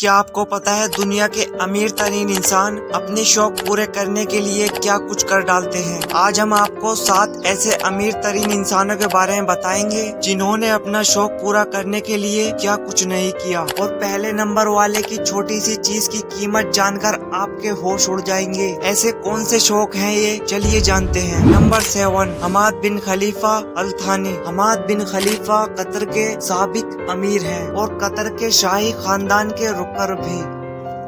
क्या आपको पता है दुनिया के अमीर तरीन इंसान अपने शौक पूरे करने के लिए क्या कुछ कर डालते हैं। आज हम आपको 7 ऐसे अमीर तरीन इंसानों के बारे में बताएंगे जिन्होंने अपना शौक पूरा करने के लिए क्या कुछ नहीं किया। और पहले नंबर वाले की छोटी सी चीज की कीमत जानकर आपके होश उड़ जाएंगे। ऐसे कौन से शौक हैं ये, चलिए जानते हैं। नंबर 7, हमाद बिन खलीफा अल थानी। हमाद बिन खलीफा कतर के साबिक अमीर हैं और कतर के शाही खानदान के रुकन भी।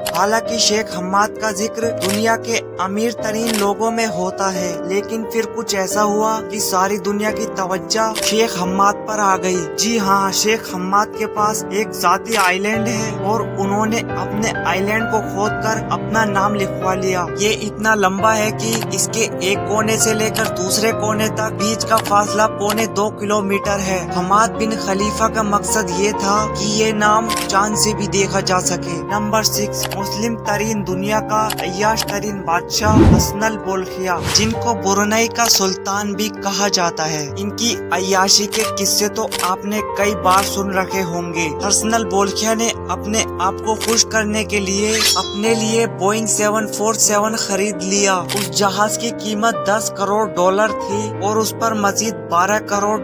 हालांकि शेख हम्माद का जिक्र दुनिया के अमीर तरीन लोगों में होता है, लेकिन फिर कुछ ऐसा हुआ कि सारी दुनिया की तवज्जो शेख हम्माद पर आ गई। जी हाँ, शेख हम्माद के पास एक जाती आइलैंड है और उन्होंने अपने आइलैंड को खोदकर अपना नाम लिखवा लिया। ये इतना लंबा है कि इसके एक कोने से लेकर दूसरे कोने तक बीच का फासला पौने 2 किलोमीटर है। हम्माद बिन खलीफा का मकसद ये था कि ये नाम चांद से भी देखा जा सके। नंबर 6, मुस्लिम तरीन दुनिया का अय्याश तरीन बादशाह हसनल बोल्खिया, जिनको ब्रुनई का सुल्तान भी कहा जाता है। इनकी अय्याशी के किस्से तो आपने कई बार सुन रखे होंगे। हसनल बोल्खिया ने अपने आप को खुश करने के लिए अपने लिए बोइंग 747 खरीद लिया। उस जहाज की कीमत $10 करोड़ थी और उस पर मजीद $12 करोड़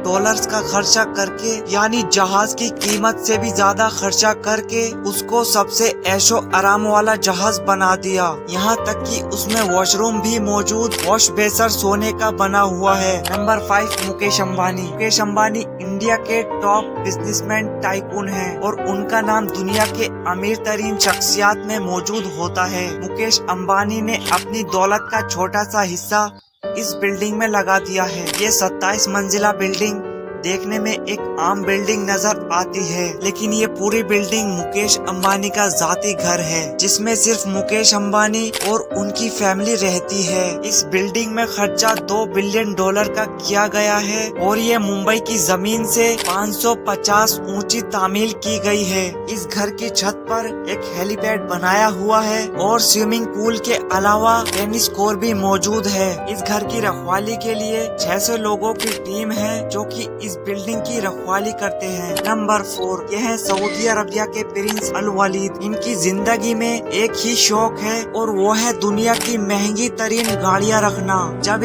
का खर्चा करके, यानी जहाज की कीमत से भी ज्यादा खर्चा करके उसको सबसे ऐशो आराम वाला जहाज बना दिया। यहाँ तक कि उसमें वॉशरूम भी मौजूद, वॉश बेसर सोने का बना हुआ है। नंबर 5, मुकेश अंबानी। मुकेश अंबानी इंडिया के टॉप बिजनेसमैन टाइकून हैं और उनका नाम दुनिया के अमीर तरीन शख्सियात में मौजूद होता है। मुकेश अंबानी ने अपनी दौलत का छोटा सा हिस्सा इस बिल्डिंग में लगा दिया है। ये 27 मंजिला बिल्डिंग देखने में एक आम बिल्डिंग नजर आती है, लेकिन ये पूरी बिल्डिंग मुकेश अंबानी का जाती घर है, जिसमें सिर्फ मुकेश अंबानी और उनकी फैमिली रहती है। इस बिल्डिंग में खर्चा $2 बिलियन का किया गया है और ये मुंबई की जमीन से 550 ऊंची तामील की गई है। इस घर की छत पर एक हेलीपैड बनाया हुआ है और स्विमिंग पूल के अलावा टेनिस कोर्ट भी मौजूद है। इस घर की रखवाली के लिए 600 लोगों की टीम है जो कि इस बिल्डिंग की रखवाली करते हैं। नंबर 4, ये है सऊदी अरबिया के प्रिंस अल वलीद। इनकी जिंदगी में एक ही शौक है और वो है दुनिया की महंगी तरीन गाड़ियाँ रखना। जब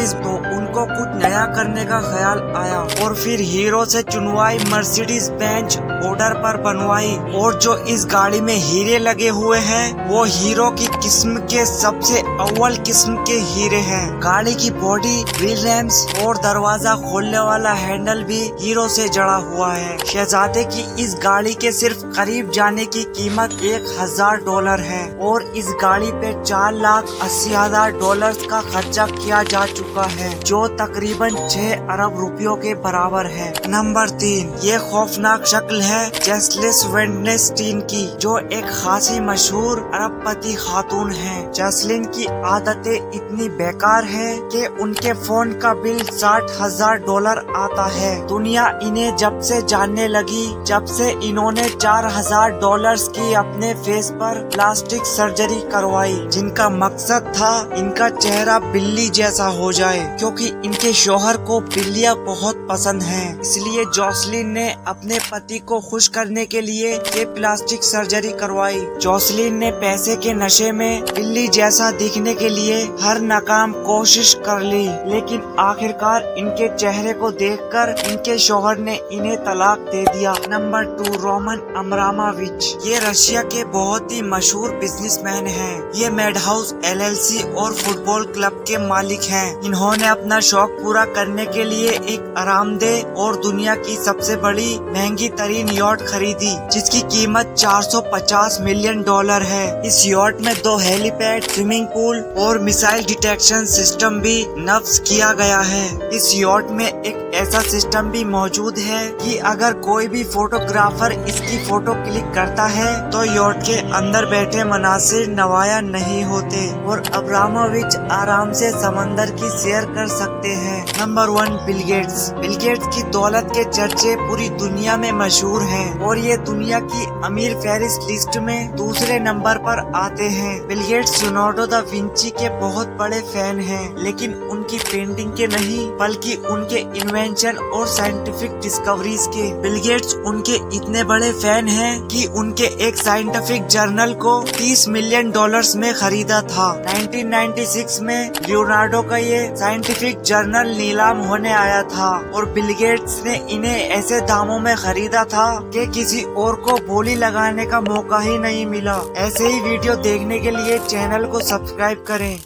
उनको कुछ नया करने का ख्याल आया और फिर हीरो से चुनवाई मर्सिडीज बेंज ऑर्डर पर बनवाई, और जो इस गाड़ी में हीरे लगे हुए हैं वो हीरो की किस्म के सबसे अव्वल किस्म के हीरे हैं। गाड़ी की बॉडी, व्हील रैम्स और दरवाजा खोलने वाला हैंडल भी हीरो से जड़ा हुआ है। शहजादे की इस गाड़ी के सिर्फ करीब जाने की कीमत $1000 है और इस गाड़ी पे $4,80,000 का खर्चा किया जा चुका है, जो तकरीबन 6 अरब रुपयों के बराबर है। नंबर 3, ये खौफनाक शक्ल है जैस्लिन वेडनेस्टीन की, जो एक खासी मशहूर अरबपति खातून है। जैस्लिन की आदतें इतनी बेकार है कि उनके फोन का बिल $60,000 आता है। दुनिया इन्हें जब से जानने लगी, जब से इन्होंने $4,000 की अपने फेस पर प्लास्टिक सर्जरी करवाई, जिनका मकसद था इनका चेहरा बिल्ली जैसा हो जाए, क्योंकि इनके शौहर को बिल्लियां बहुत पसंद हैं। इसलिए जॉसलिन ने अपने पति को खुश करने के लिए ये प्लास्टिक सर्जरी करवाई। जॉसलिन ने पैसे के नशे में बिल्ली जैसा दिखने के लिए हर नाकाम कोशिश कर ली, लेकिन आखिरकार इनके चेहरे को देखकर इनके शौहर ने इन्हें तलाक दे दिया। Number 2, Roman Abramovich. ये रशिया के बहुत ही मशहूर बिजनेसमैन हैं। ये मैडहाउस LLC और फुटबॉल क्लब के मालिक हैं। इन्होंने अपना शौक पूरा करने के लिए एक आरामदेह और दुनिया की सबसे बड़ी महंगी तरीन यॉट खरीदी, जिसकी कीमत $450 मिलियन है। इस यॉट में 2 हेलीपैड, स्विमिंग पूल और मिसाइल डिटेक्शन सिस्टम भी नफ्ज किया गया है। इस यॉट में एक ऐसा सिस्टम भी मौजूद है कि अगर कोई भी फोटोग्राफर इसकी फोटो क्लिक करता है तो यॉट के अंदर बैठे मनासिर नवाया नहीं होते और अब्रामोविच आराम से समंदर की सैर कर सकते हैं। Number 1, Bill Gates. Bill Gates की दौलत के चर्चे पूरी दुनिया में मशहूर मशहूर हैं और ये दुनिया की अमीर फहरिस्त लिस्ट में दूसरे नंबर पर आते हैं। Bill Gates Leonardo da Vinci के बहुत बड़े फैन हैं, लेकिन उनकी पेंटिंग के नहीं बल्कि उनके इन्वेंशन और साइंटिफिक डिस्कवरीज के। बिल गेट्स उनके इतने बड़े फैन हैं कि उनके एक साइंटिफिक जर्नल को $30 मिलियन में खरीदा था। 1996 में लियोनार्डो का ये साइंटिफिक जर्नल नीलाम होने आया था और बिल गेट्स ने इन्हें ऐसे दामों में खरीदा था कि किसी और को बोली लगाने का मौका ही नहीं मिला। ऐसे ही वीडियो देखने के लिए चैनल को सब्सक्राइब करें।